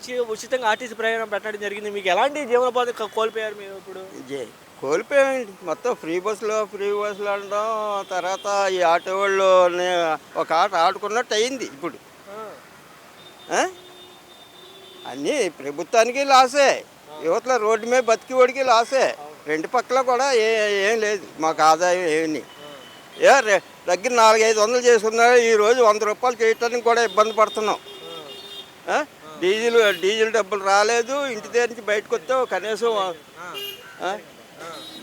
వచ్చి ఉచితంగా ఆర్టీసీ ప్రయాణం పెట్టడం జరిగింది. మీకు ఎలాంటి జీవనోపాధి కోల్పోయారు మీరు ఇప్పుడు? కోల్పోయామండి. మొత్తం ఫ్రీ బస్సులు అనడం, తర్వాత ఈ ఆటో వాళ్ళు ఒక ఆట ఆడుకున్నట్టు అయింది ఇప్పుడు. ఆ? అన్నీ ప్రభుత్వానికి లాసే, యువతల రోడ్డు మీద బతికివాడికి లాసే. రెండు పక్కల కూడా ఏం లేదు మాకు ఆదాయం ఏమి. దగ్గర 400-500 చేసుకున్నారు, ఈరోజు 100 రూపాయలు చేయటానికి కూడా ఇబ్బంది పడుతున్నాం. డీజిల్ డబ్బులు రాలేదు, ఇంటి దగ్గర నుంచి బయటకు వస్తే కనీసం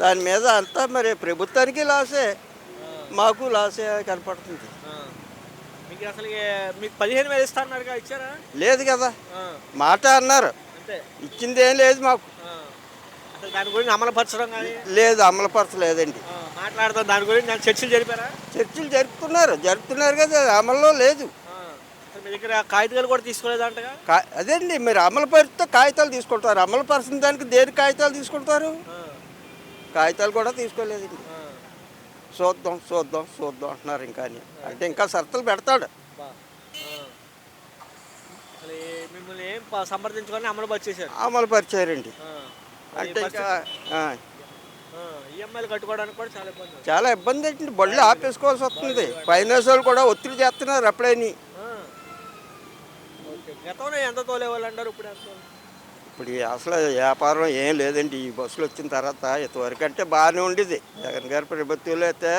దాని మీద అంతా మరి ప్రభుత్వానికి లాసే, మాకు లాసే కనపడుతుంది. మీకు అసలు మీకు 15,000 ఇస్తారన్నారుగా, ఇచ్చారా? లేదు కదా, మాట అన్నారు, ఇచ్చింది ఏం లేదు మాకు. అసలు దాని గురించి అమలుపరచడం కానీ లేదు, అమలుపరచలేదండి. మాట్లాడతాం దాని గురించి చర్చలు జరిపారా? చర్చలు జరుపుతున్నారు కదా, అమల్లో లేదు. మీ దగ్గర కాగితాలు కూడా తీసుకోలేదంటగా? అదేండి, మీరు అమలు పరిస్తే కాగితాలు తీసుకుంటారు, అమలు పరిచిన దానికి దేని కాగితాలు తీసుకుంటారు? కాగితాలు కూడా తీసుకోలేదండి. చూద్దాం అంటున్నారు. ఇంకా అంటే ఇంకా షరతులు పెడతాడు. మిమ్మల్ని ఏం సంప్రదించుకొని అమలు పరిచారండి. అంటే ఇంకా ఈఎంఐలు కట్టుకోవడానికి కూడా చాలా ఇబ్బంది ఏంటండి, బళ్ళు ఆపేసుకోవాల్సి వస్తుంది. ఫైనాన్స్ వాళ్ళు కూడా ఒత్తిడి చేస్తున్నారు అప్పుడేని. గతంలో ఎంత తోలేవాళ్ళు అంటారు, ఇప్పుడు ఎంత? ఇప్పుడు అసలు వ్యాపారం ఏం లేదండి. ఈ బస్సులు వచ్చిన తర్వాత ఇంతవరకు అంటే బాగానే ఉండేది. జగన్ గారి ప్రభుత్వంలో అయితే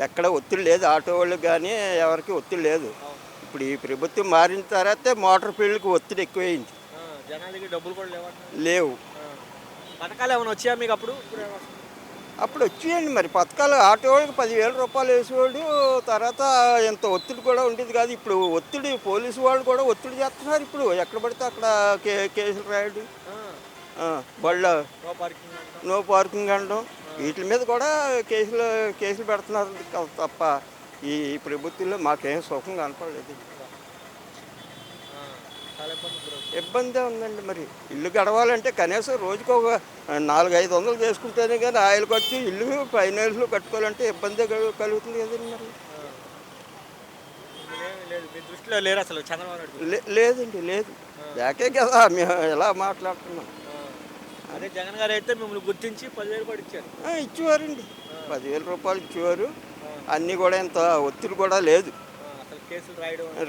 ఎక్కడ ఒత్తిడి లేదు, ఆటో వాళ్ళకి కానీ ఎవరికి ఒత్తిడి లేదు. ఇప్పుడు ఈ ప్రభుత్వం మారిన తర్వాత మోటార్ ఫీల్డ్కి ఒత్తిడి ఎక్కువైంది. జనాలకి డబ్బులు కూడా లేవు. పథకాలు ఏమైనా వచ్చాయా మీకు అప్పుడు? అప్పుడు వచ్చేయండి మరి పథకాలు. ఆటో వాళ్ళకి 10,000 రూపాయలు వేసేవాడు. తర్వాత ఇంత ఒత్తిడి కూడా ఉండేది కాదు. ఇప్పుడు ఒత్తిడి, పోలీసు వాళ్ళు కూడా ఒత్తిడి చేస్తున్నారు. ఇప్పుడు ఎక్కడ పడితే అక్కడ కేసులు రాయడం, బళ్ళ నో పార్కింగ్ అనడం, వీటి మీద కూడా కేసులు పెడుతున్నారు తప్ప ఈ ప్రభుత్వంలో మాకేం సుఖం కనపడలేదు. ఇబ్బందే ఉందండి. మరి ఇల్లు గడవాలంటే కనీసం రోజుకు ఒక 400-500 చేసుకుంటేనే కానీ ఆయిల్ ఖర్చు, ఇల్లు ఫైనాన్స్లో కట్టుకోవాలంటే ఇబ్బందే కలుగుతుంది కదండి. మరి లేదండి, లేదు. లేకే కదా మేము ఎలా మాట్లాడుతున్నాం. అదే జగన్ గారు అయితే మిమ్మల్ని గుర్తించి 10,000 కూడా ఇచ్చేవారండి. 10,000 రూపాయలు ఇచ్చేవారు. అన్నీ కూడా ఇంత ఒత్తిడి కూడా లేదు,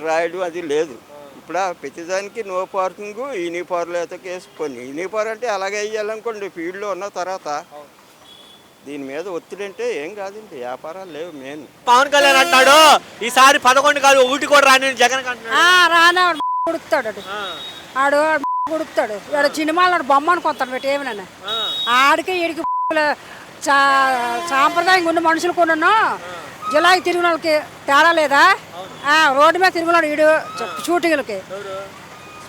రాయడం అది లేదు. ఇప్పుడు ప్రతిదానికి నో పార్కింగ్, యూనిఫార్లు అయితే కేసు. కొన్ని యూనిఫార్ అంటే అలాగే వేయాలనుకోండి ఫీల్డ్లో ఉన్న తర్వాత. దీని మీద ఒత్తిడి అంటే ఏం కాదండి, వ్యాపారాలు లేవు. మెయిన్ పవన్ కళ్యాణ్ అంటాడు ఈసారి 11 కాదు 1 కూడా రాని జగన్ కుడుతాడు. ఇక్కడ సినిమాలో బొమ్మను కొత్తాడు పెట్టి ఏమైనా ఆడికి ఈడికి సాంప్రదాయంగా ఉన్న మనుషులు కొన్నా జిల్లాకి తిరిగిన వాళ్ళకి తేడా లేదా? రోడ్డు మీద తిరుగున్నాడు ఈడు షూటింగ్లకి.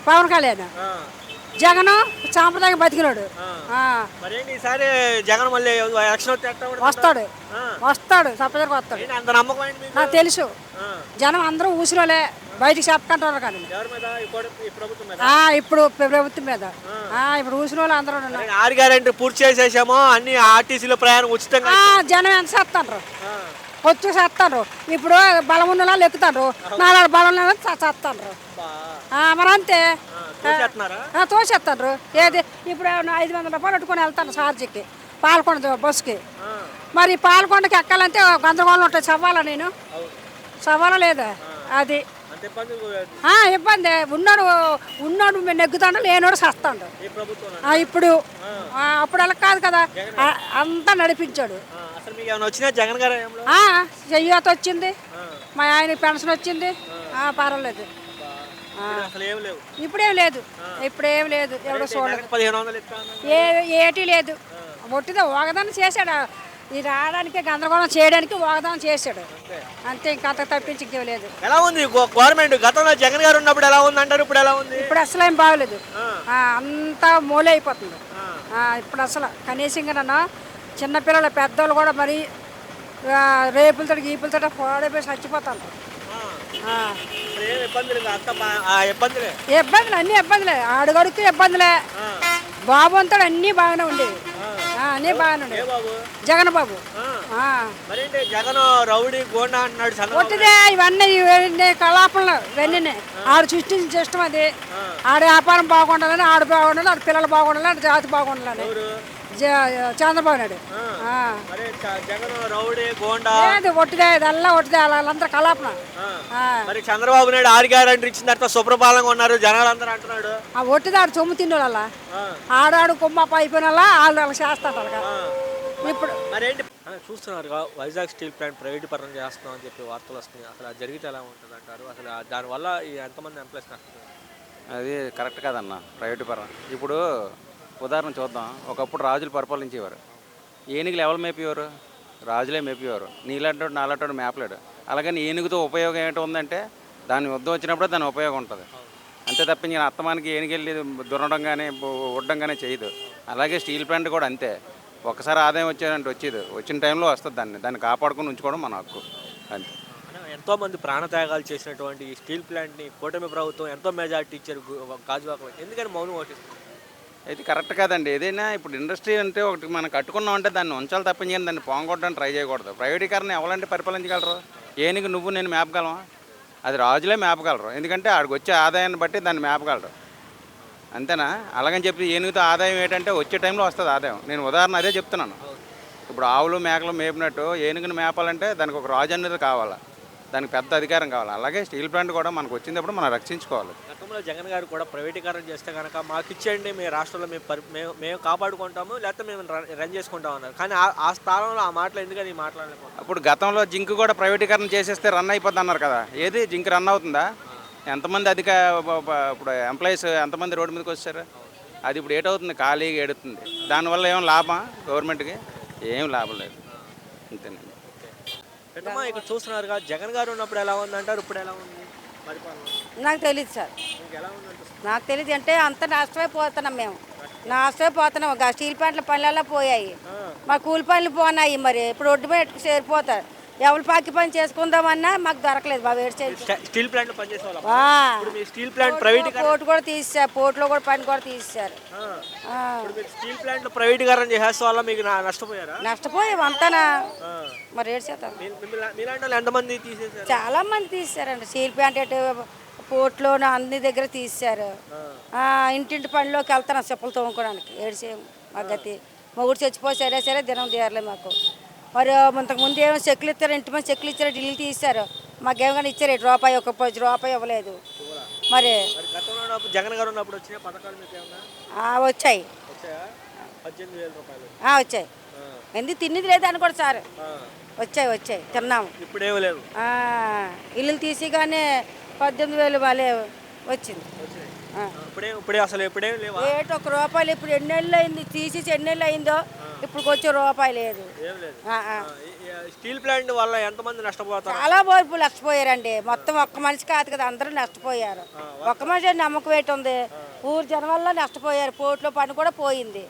పవన్ కళ్యాణ్ జగన్ సాంప్రదాయం బతికినాడు. వస్తాడు తప్పనిసరిగా వస్తాడు. నాకు తెలుసు. జనం అందరూ ఊసిలోలే, బయటికి చెప్పుకుంటారు కానీ ఇప్పుడు ప్రభుత్వం మీద ఇప్పుడు ఊసిలోళ్ళు అందరూ 6 గ్యారెంటీ పూర్తి చేసేసాము, అన్ని ఆర్టీసీలో ప్రయాణం ఉచితంగా. జనం ఎంత చేస్తాను వచ్చి చేస్తాను. ఇప్పుడు బలం ఉన్న వాళ్ళు ఎక్కుతారు, 4 బలం చేస్తాను. మరి అంతే తోసేస్తాను. ఏది ఇప్పుడు 500 రూపాయలు పెట్టుకొని వెళ్తాను ఛార్జీకి పాలకొండ బస్సుకి. మరి పాలకొండకి ఎక్కాలంటే గందరగోళం ఉంటుంది. నేను సవాలా లేదా? అది ఇబ్బంది. ఉన్నాడు నెగ్గుతాడు, లేనోడు చేస్తాడు. ఇప్పుడు అప్పుడు అలా కాదు కదా, అంతా నడిపించాడు. చెయ్యత వచ్చింది, మా ఆయన పెన్షన్ వచ్చింది, పర్వాలేదు. ఇప్పుడేం లేదు, ఎవడో చూడలేదు, ఏటీ లేదు. ఒట్టిదో వాగ్దానం చేశాడు. ఈ రావడానికి గందరగోళం చేయడానికి వాగ్దానం చేశాడు అంతే, ఇంకా అంత తప్పించి ఇంకేం లేదు. ఎలా ఉంది గవర్నమెంట్? గతంలో జగన్ గారు ఉన్నప్పుడు ఎలా ఉంది అంటారు, ఇప్పుడు ఎలా ఉంది? ఇప్పుడు అసలు ఏం బాగలేదు, అంతా మూలే అయిపోతుంది. ఇప్పుడు అసలు కనీసంగా చిన్నపిల్లల పెద్దోళ్ళు కూడా మరి రేపులతో గీపులతో పోడైపోయి చచ్చిపోతారు. ఇబ్బందులు అన్ని ఇబ్బందులే, అడుగడుకు ఇబ్బందులే. బాబు అంతా అన్నీ బాగానే ఉండేవి. అన్నీ బాగానే ఏ బాబు జగన్ బాబు ఆ. మరేంటి జగన్ రౌడీ గోండా అంటున్నాడు చంద్రబాబు ఒట్టిదే ఇవన్నీ కలాపంలో ఇవన్నీ ఆడు సృష్టించిన సిస్టం అది ఆడ వ్యాపారం బాగుండాలని ఆడు బాగుండాలి ఆడ పిల్లలు బాగుండాలి ఆడ జాతి బాగుండాలని ఎవరు? చంద్రబాబు నాయుడు మరి జగన్ రౌడీ గోండా లేదు ఒట్టిదే ఇదల్లా ఒట్టిదే వాళ్ళందరూ కలాపన మరి చంద్రబాబు నాయుడు 6 గ్యారెంటీ ఇచ్చిన తర్వాత సుప్రపాలంగా ఉన్నారు జనాలు అందరూ అంటున్నాడు ఆ ఒట్టిదే ఆడు సొమ్ము తిన్నోళ్ళ ఆడాడు కుమ్మప్ప అయిపోయిన వాళ్ళకి చేస్తాడు అలాగా ఇప్పుడు మరేంటి చూస్తున్నారు వైజాగ్ స్టీల్ ప్లాంట్ ప్రైవేట్ పరం చేస్తున్నాం అని చెప్పి వార్తలు వస్తున్నాయి అసలు అది జరిగితే ఎలా ఉంటుంది అంటారు అసలు దానివల్ల ఎంతమంది ఎంప్లాయీస్ నష్టపోయారు అది కరెక్ట్ కాదన్న ప్రైవేటు పరం. ఇప్పుడు ఉదాహరణ చూద్దాం, ఒకప్పుడు రాజులు పరిపాలించేవారు. ఏనుగులు ఎవరు మేపేవారు? రాజులే మేపేవారు. నీలాంటి నాలాంటి మేపలేడు. అలాగని ఏనుగుతో ఉపయోగం ఏంటి ఉందంటే దాని యుద్ధం వచ్చినప్పుడు దాని ఉపయోగం ఉంటుంది. అంతే తప్పించి అత్తమానికి ఏనుగెళ్ళి దున్నడం కానీ ఉడ్డం కానీ చేయదు. అలాగే స్టీల్ ప్లాంట్ కూడా అంతే. ఒకసారి ఆదాయం వచ్చేదంటే వచ్చేది, వచ్చిన టైంలో వస్తుంది. దాన్ని కాపాడుకొని ఉంచుకోవడం మన హక్కు అంతే. ఎంతోమంది ప్రాణత్యాగాలు చేసినటువంటి ఈ స్టీల్ ప్లాంట్ని కూటమి ప్రభుత్వం ఎంతో మెజార్టీ ఇచ్చారు గాజువాకలో, ఎందుకని మౌనం ఓటిస్తుంది? అయితే కరెక్ట్ కాదండి. ఏదైనా ఇప్పుడు ఇండస్ట్రీ అంటే ఒకటి మనం కట్టుకున్నాం అంటే దాన్ని ఉంచాలి తప్పించి దాన్ని పోగొట్టడానికి ట్రై చేయకూడదు. ప్రైవేటీకరణ ఎవరంటే పరిపాలించగలరు? ఏనుగు నువ్వు నేను మేపగలమా? అది రాజులే మేపగలరు. ఎందుకంటే ఆడికి వచ్చే ఆదాయాన్ని బట్టి దాన్ని మేపగలరు, అంతేనా? అలాగని చెప్పి ఏనుగుతో ఆదాయం ఏంటంటే వచ్చే టైంలో వస్తుంది ఆదాయం. నేను ఉదాహరణ అదే చెప్తున్నాను. ఇప్పుడు ఆవులు మేకలు మేపినట్టు ఏనుగుని మేపాలంటే దానికి ఒక రాజు అనేది కావాలి, దానికి పెద్ద అధికారం కావాలి. అలాగే స్టీల్ ప్లాంట్ కూడా మనకు వచ్చినప్పుడు మనం రక్షించుకోవాలి. గతంలో జగన్ గారు కూడా ప్రైవేటీకరణ చేస్తే కనుక మాకు ఇచ్చేయండి, మీ రాష్ట్రంలో మేము కాపాడుకుంటాము, లేకపోతే మేము రన్ చేసుకుంటాం అన్నారు. కానీ ఆ స్థానంలో ఆ మాటలు ఎందుకని మాట్లాడలేకపోతే? అప్పుడు గతంలో జింక్ కూడా ప్రైవేటీకరణ చేసేస్తే రన్ అయిపోద్ది అన్నారు కదా. ఏది జింక్ రన్ అవుతుందా? ఎంతమంది ఇప్పుడు ఎంప్లాయీస్ ఎంతమంది రోడ్డు మీదకి వచ్చారు? అది ఇప్పుడు ఏటవుతుంది? ఖాళీగా ఏడుతుంది. దానివల్ల ఏం లాభమా గవర్నమెంట్కి? ఏం లాభం లేదు, అంతేనండి. పెద్దమ్మా ఇక్కడ చూస్తున్నారుగా, జగన్ గారు ఉన్నప్పుడు ఎలా ఉందంటారు, ఇప్పుడు ఎలా ఉంది పరిపాలన? నాకు తెలియదు సార్, మీకు ఎలా ఉందంటారు? నాకు తెలియదు. అంటే అంత నష్టమైపోతున్నాం మేము, నష్టమైపోతున్నాం. స్టీల్ ప్లాంట్ల పనులలో పోయాయి, మా కూలి పనులు పోనాయి. మరి ఇప్పుడు ఒడ్డు మీద చేరిపోతారు. ఎవరు పాకి పని చేసుకుందామన్నా మాకు దొరకలేదు బాబు. స్టీల్ ప్లాంట్ పనిచేసే వాళ్ళు స్టీల్ ప్లాంట్ ప్రైవేటీకరణ పోర్టు కూడా తీసేసారు, పోర్టులో కూడా పని కూడా తీసేసారు. స్టీల్ ప్లాంట్ ప్రైవేటీకరణ చేసే వల్ల మీకు నష్టపోయారా? నష్టపోయాం అంతానా. మరి ఏడు శాతం మీలాంటి వాళ్ళు ఎంతమంది తీసేసారు? చాలా మంది తీసేశారండి. స్టీల్ ప్లాంట్ పోర్టులో అన్ని దగ్గర తీసేశారు. ఇంటింటి పనిలోకి వెళ్తాను చెప్పులు తోముకోవడానికి. ఏడ్చేయం మా గతి. మొగుడు చచ్చిపోయి సరే దినం తీరలే మాకు. మరి ఇంతకుముందు ఏమో చెక్కులు ఇస్తారు, ఇంటి మంది చెక్కులు ఇచ్చారు, ఢిల్లీ తీశారు. మాకేమో కానీ ఇచ్చారు రూపాయి, ఒక రూపాయి ఇవ్వలేదు. మరి గతంలో జగన్ గారు ఉన్నప్పుడు వచ్చిన పథకాలు మీకు ఏమన్నా వచ్చాయి, 18,000 రూపాయలు వచ్చాయి. ఎందుకు తిన్నది లేదు అని కూడా సార్. వచ్చాయి తిన్నాము. ఇప్పుడేమో లేవు. ఇల్లు తీసి కానీ 18,000 వాళ్ళే వచ్చింది. ఇప్పుడే అసలు ఇప్పుడేం లేవు. ఏటి ఒక రూపాయలు ఇప్పుడు ఎన్ని నెలలు అయింది తీసేసి, ఎన్ని నెలలు అయిందో ఇప్పుడు వచ్చే రూపాయి లేదు. స్టీల్ ప్లాంట్ వల్ల ఎంతమంది నష్టపోతారు? చాలా ఇప్పుడు నష్టపోయారండి. మొత్తం ఒక్క మనిషి కాదు కదా, అందరూ నష్టపోయారు. ఒక్క మనిషి నమ్మకం ఏంటి ఉంది? ఊరు జనం వల్ల నష్టపోయారు. పోర్టులో పని కూడా పోయింది.